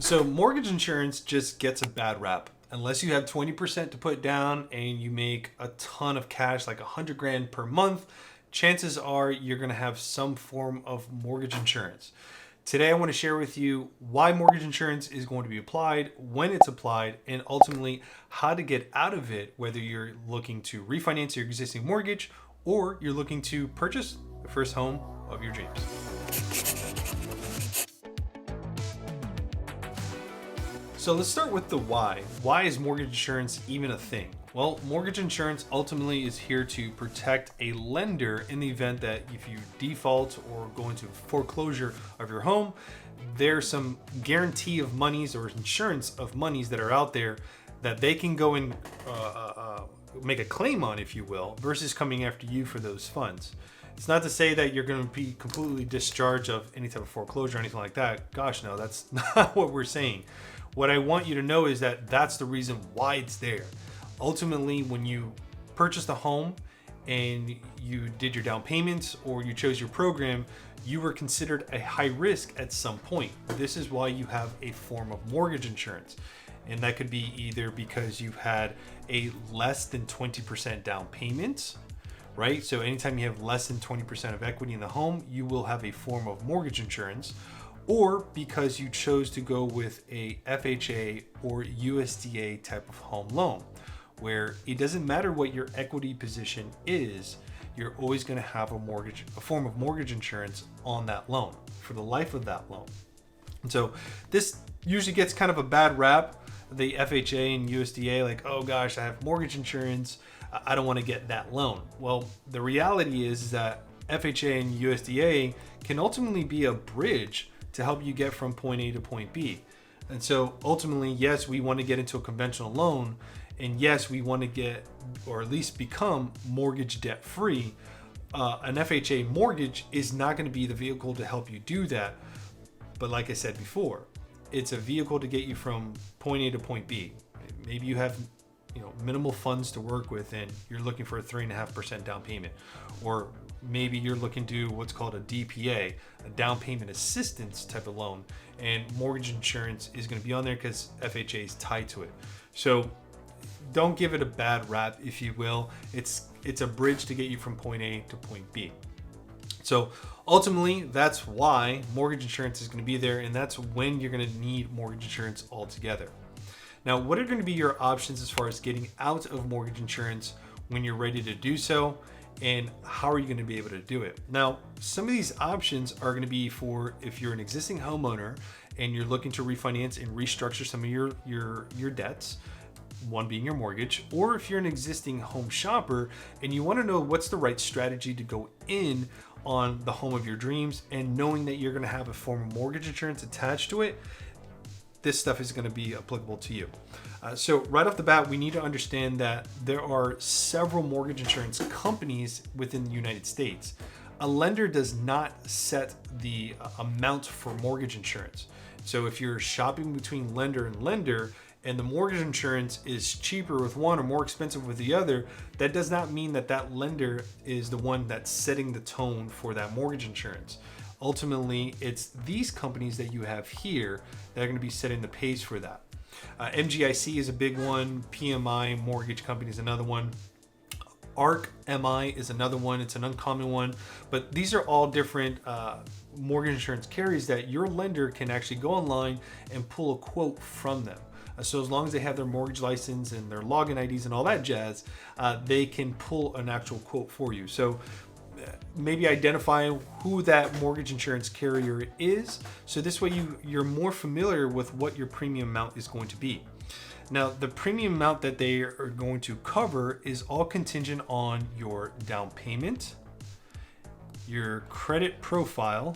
So mortgage insurance just gets a bad rap. Unless you have 20% to put down and you make a ton of cash, like 100 grand per month, chances are you're going to have some form of mortgage insurance. Today, I want to share with you why mortgage insurance is going to be applied, when it's applied, and ultimately how to get out of it, whether you're looking to refinance your existing mortgage or you're looking to purchase the first home of your dreams. So let's start with the why. Why is mortgage insurance even a thing? Well, mortgage insurance ultimately is here to protect a lender in the event that if you default or go into foreclosure of your home, there's some guarantee of monies or insurance of monies that are out there that they can go and make a claim on, if you will, versus coming after you for those funds. It's not to say that you're going to be completely discharged of any type of foreclosure or anything like that. Gosh, no, that's not what we're saying. What I want you to know is that that's the reason why it's there. Ultimately, when you purchased a home and you did your down payments or you chose your program, you were considered a high risk at some point. This is why you have a form of mortgage insurance. And that could be either because you've had a less than 20% down payment, right? So anytime you have less than 20% of equity in the home, you will have a form of mortgage insurance, or because you chose to go with a FHA or USDA type of home loan, where it doesn't matter what your equity position is, you're always going to have a form of mortgage insurance on that loan for the life of that loan. And so this usually gets kind of a bad rap, the FHA and USDA, like, oh gosh, I have mortgage insurance, I don't want to get that loan. Well, the reality is that FHA and USDA can ultimately be a bridge to help you get from point A to point B. And so ultimately, yes, we want to get into a conventional loan, and yes, we want to get, or at least become, mortgage debt free. An FHA mortgage is not going to be the vehicle to help you do that. But like I said before, it's a vehicle to get you from point A to point B. Maybe you have minimal funds to work with and you're looking for a 3.5% down payment, or maybe you're looking to do what's called a DPA, a down payment assistance type of loan, and mortgage insurance is going to be on there because FHA is tied to it. So don't give it a bad rap, if you will. It's a bridge to get you from point A to point B. So ultimately, that's why mortgage insurance is going to be there, and that's when you're going to need mortgage insurance altogether. Now, what are going to be your options as far as getting out of mortgage insurance when you're ready to do so, and how are you going to be able to do it? Now, some of these options are going to be for if you're an existing homeowner and you're looking to refinance and restructure some of your debts, one being your mortgage, or if you're an existing home shopper and you want to know what's the right strategy to go in on the home of your dreams, and knowing that you're going to have a form of mortgage insurance attached to it, this stuff is going to be applicable to you. So right off the bat, we need to understand that there are several mortgage insurance companies within the United States. A lender does not set the amount for mortgage insurance. So if you're shopping between lender and lender, and the mortgage insurance is cheaper with one or more expensive with the other, that does not mean that that lender is the one that's setting the tone for that mortgage insurance. Ultimately, it's these companies that you have here that are going to be setting the pace for that. MGIC is a big one. PMI Mortgage Company is another one. ARC MI is another one. It's an uncommon one. But these are all different mortgage insurance carriers that your lender can actually go online and pull a quote from them. So as long as they have their mortgage license and their login IDs and all that jazz, they can pull an actual quote for you. So maybe identify who that mortgage insurance carrier is, so this way you're more familiar with what your premium amount is going to be. Now, the premium amount that they are going to cover is all contingent on your down payment, your credit profile,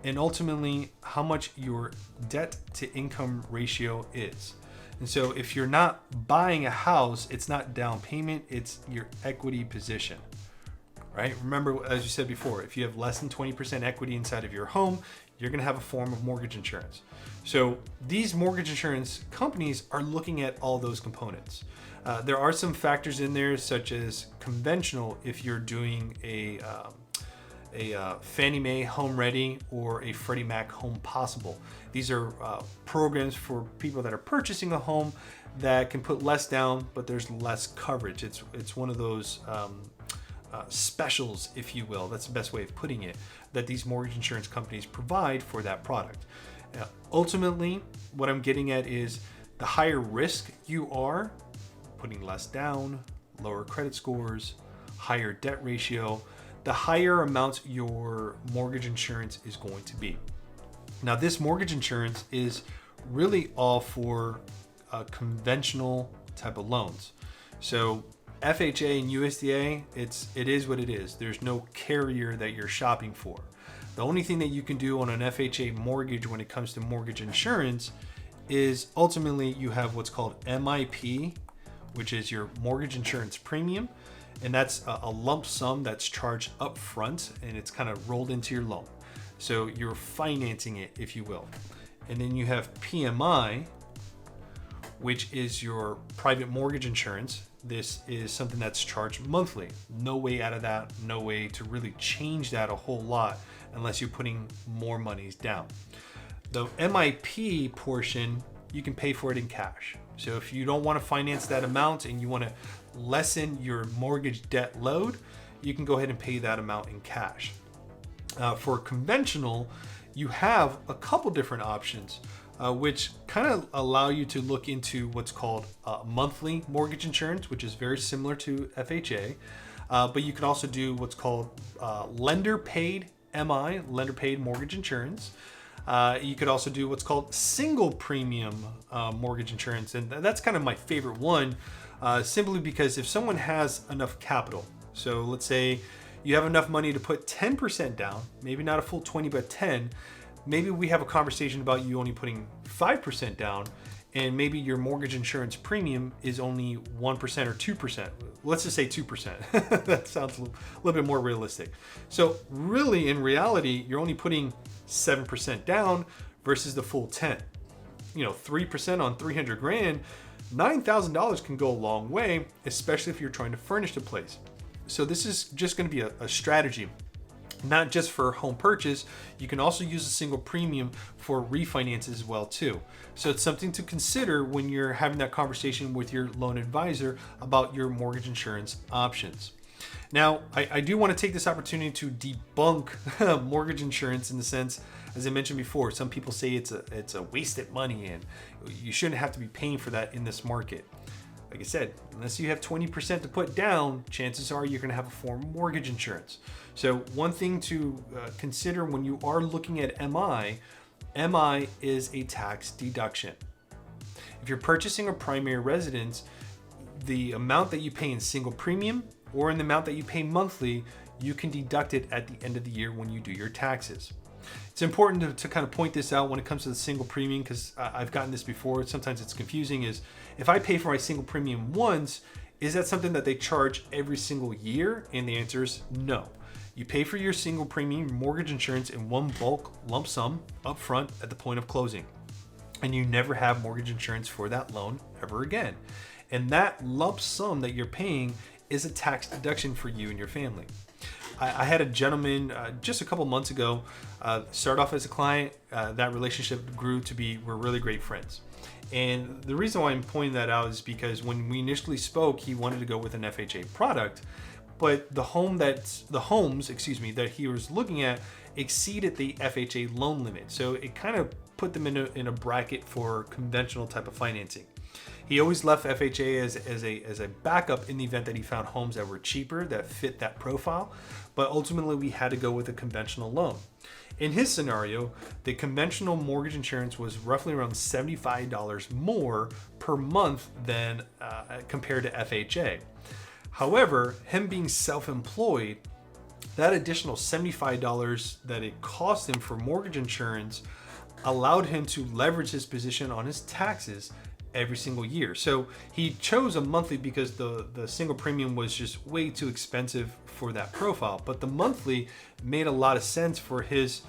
and ultimately how much your debt to income ratio is. And so if you're not buying a house, it's not down payment, it's your equity position. Right? Remember, as you said before, if you have less than 20% equity inside of your home, you're going to have a form of mortgage insurance. So these mortgage insurance companies are looking at all those components. There are some factors in there, such as conventional, if you're doing Fannie Mae Home Ready or a Freddie Mac Home Possible. These are programs for people that are purchasing a home that can put less down, but there's less coverage. It's one of those specials, if you will. That's the best way of putting it, that these mortgage insurance companies provide for that product. Ultimately, what I'm getting at is the higher risk you are, putting less down, lower credit scores, higher debt ratio, the higher amount your mortgage insurance is going to be. Now, this mortgage insurance is really all for conventional type of loans. So FHA and USDA, it is what it is. There's no carrier that you're shopping for. The only thing that you can do on an FHA mortgage when it comes to mortgage insurance is ultimately you have what's called MIP, which is your mortgage insurance premium. And that's a lump sum that's charged up front and it's kind of rolled into your loan. So you're financing it, if you will. And then you have PMI, which is your private mortgage insurance. This is something that's charged monthly. No way out of that, no way to really change that a whole lot unless you're putting more monies down. The MIP portion, you can pay for it in cash. So if you don't want to finance that amount and you want to lessen your mortgage debt load, you can go ahead and pay that amount in cash. For conventional, you have a couple different options, which kind of allow you to look into what's called monthly mortgage insurance, which is very similar to FHA. But you can also do what's called lender paid MI, lender paid mortgage insurance. You could also do what's called single premium mortgage insurance. And that's kind of my favorite one, simply because if someone has enough capital, so let's say you have enough money to put 10% down, maybe not a full 20, but 10, maybe we have a conversation about you only putting 5% down, and maybe your mortgage insurance premium is only 1% or 2%. Let's just say 2%. That sounds a little bit more realistic. So really, in reality, you're only putting 7% down versus the full 10. 3% on 300 grand, $9,000 can go a long way, especially if you're trying to furnish the place. So this is just going to be a strategy, not just for home purchase. You can also use a single premium for refinances as well too. So it's something to consider when you're having that conversation with your loan advisor about your mortgage insurance options. Now, I do want to take this opportunity to debunk mortgage insurance in the sense, as I mentioned before, some people say it's a wasted money and you shouldn't have to be paying for that in this market. Like I said, unless you have 20% to put down, chances are you're going to have a form of mortgage insurance. So one thing to consider when you are looking at MI is a tax deduction. If you're purchasing a primary residence, the amount that you pay in single premium or in the amount that you pay monthly, you can deduct it at the end of the year when you do your taxes. It's important to kind of point this out when it comes to the single premium, because I've gotten this before. Sometimes it's confusing. Is if I pay for my single premium once, is that something that they charge every single year? And the answer is no. You pay for your single premium mortgage insurance in one bulk lump sum up front at the point of closing. And you never have mortgage insurance for that loan ever again. And that lump sum that you're paying is a tax deduction for you and your family. I had a gentleman just a couple months ago start off as a client. That relationship grew to be, we're really great friends. And the reason why I'm pointing that out is because when we initially spoke, he wanted to go with an FHA product, but the homes that he was looking at exceeded the FHA loan limit. So it kind of put them in a bracket for conventional type of financing. He always left FHA as a backup in the event that he found homes that were cheaper, that fit that profile. But ultimately, we had to go with a conventional loan. In his scenario, the conventional mortgage insurance was roughly around $75 more per month than compared to FHA. However, him being self-employed, that additional $75 that it cost him for mortgage insurance allowed him to leverage his position on his taxes every single year. So he chose a monthly because the single premium was just way too expensive for that profile. But the monthly made a lot of sense for his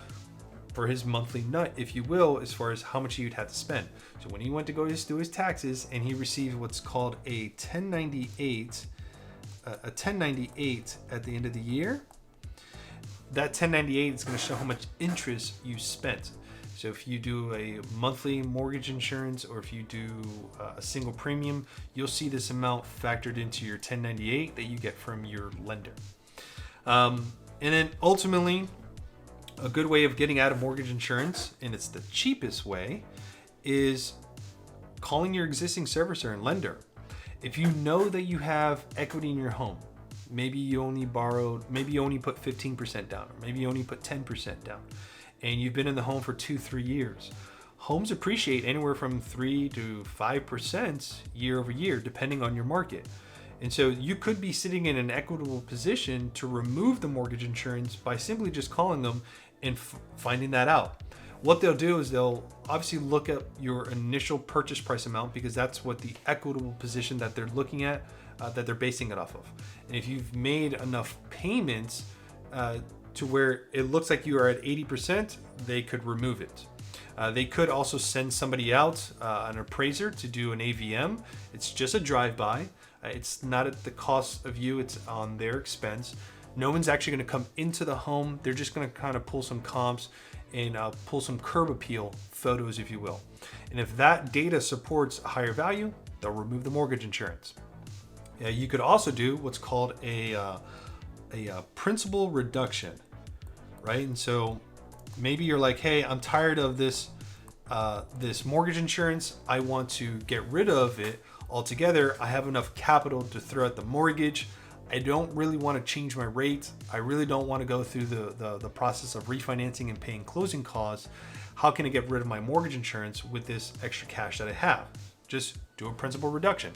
monthly nut, if you will, as far as how much he'd have to spend. So when he went to go do his taxes and he received what's called a 1098 at the end of the year, that 1098 is going to show how much interest you spent. So if you do a monthly mortgage insurance, or if you do a single premium, you'll see this amount factored into your 1098 that you get from your lender. And then ultimately, a good way of getting out of mortgage insurance, and it's the cheapest way, is calling your existing servicer and lender. If you know that you have equity in your home, maybe you only put 15% down, or maybe you only put 10% down, and you've been in the home for 2-3 years. Homes appreciate anywhere from 3 to 5% year over year, depending on your market. And so you could be sitting in an equitable position to remove the mortgage insurance by simply just calling them and finding that out. What they'll do is they'll obviously look at your initial purchase price amount, because that's what the equitable position that they're looking at, that they're basing it off of. And if you've made enough payments to where it looks like you are at 80%, they could remove it. They could also send somebody out, an appraiser, to do an AVM. It's just a drive-by. It's not at the cost of you, it's on their expense. No one's actually going to come into the home. They're just going to kind of pull some comps and pull some curb appeal photos, if you will. And if that data supports a higher value, they'll remove the mortgage insurance. You could also do what's called a principal reduction, right? And so maybe you're like, hey, I'm tired of this mortgage insurance. I want to get rid of it altogether. I have enough capital to throw at the mortgage. I don't really want to change my rate. I really don't want to go through the process of refinancing and paying closing costs. How can I get rid of my mortgage insurance with this extra cash that I have? Just do a principal reduction.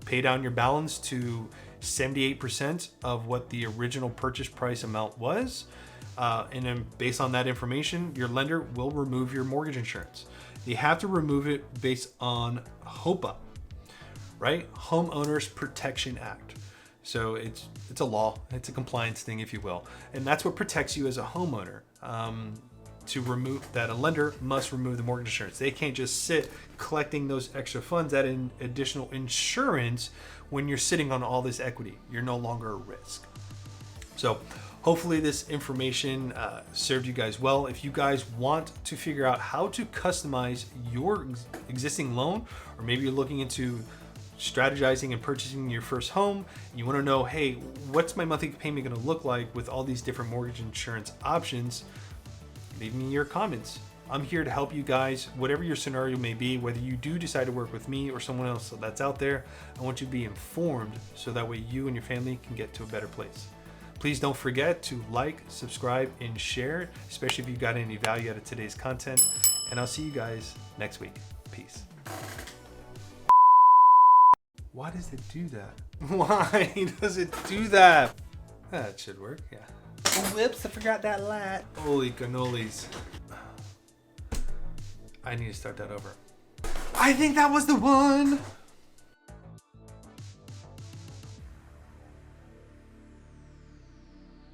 Pay down your balance to 78% of what the original purchase price amount was. And then based on that information, your lender will remove your mortgage insurance. You have to remove it based on HOPA, right? Homeowners Protection Act. So it's a law, it's a compliance thing, if you will. And that's what protects you as a homeowner. To remove that, a lender must remove the mortgage insurance. They can't just sit collecting those extra funds, that additional insurance, when you're sitting on all this equity. You're no longer a risk. So hopefully this information served you guys well. If you guys want to figure out how to customize your existing loan, or maybe you're looking into strategizing and purchasing your first home, you want to know, hey, what's my monthly payment going to look like with all these different mortgage insurance options, leave me your comments. I'm here to help you guys, whatever your scenario may be, whether you do decide to work with me or someone else that's out there. I want you to be informed so that way you and your family can get to a better place. Please don't forget to like, subscribe, and share, especially if you got any value out of today's content. And I'll see you guys next week. Peace. Why does it do that? Why does it do that? That should work, yeah. Oh, whoops, I forgot that light. Holy cannolis. I need to start that over. I think that was the one.